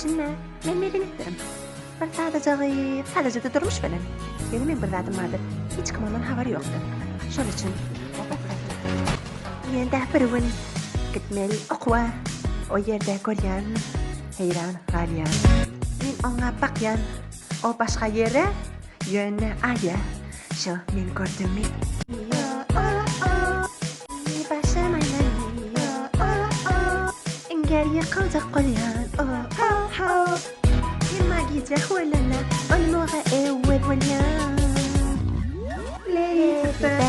Şunçinmi? Men megen etdirim. Bir sadece de durmuş bilen. Benim men bir zadım vardır. Hiç kim ondan habari yoktu. Şol üçün Yende bir gün gitmeli okwa. O yerde görýän, heyran galýan. Men oňa bakýan, o başga yere ýöne aýa. Şo men gördümmi? Başım aylanıyor. Geriye kalacak قليان ما جيت ولا لا الموغة أول وليان ليفك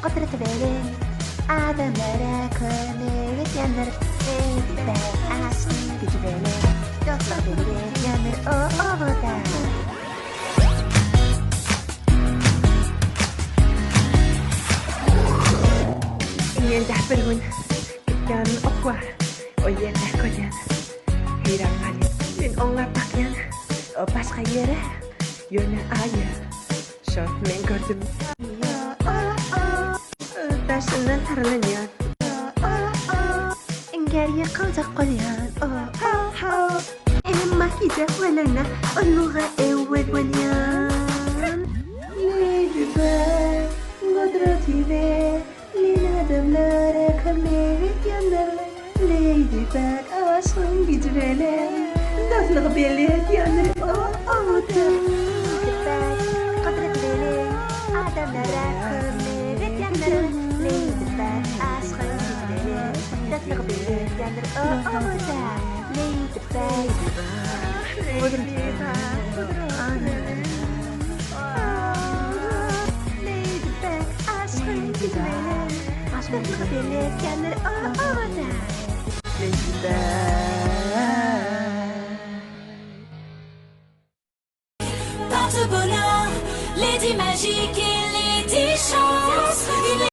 قدرة بالي عدم راكن يتيمر ليفك عشقي بجبالي يطلع بالي يتيمر أوغدا يندح بالون كان أقوى ويندح كليان heyran galip. Men oňa bakýan, o başga ýere ýöne aýa. Şo men gördüm. Taşından taralanýan. Geriye kalacak قليان. Emma gide welana olnuğa evvel welyan. Ladybird, قدرتي ve لنادمlara كميت ينر. Ladybird aşkın gücüyle Daflığı belli yanır Ladybird قدرت belli Adamlara kırmızı yanır Ladybird aşkın gücüyle Daflığı belli yanır Ladybird aşkın gücüyle Daflığı belli yanır Porte bonheur, Lady Magique et Lady Chance.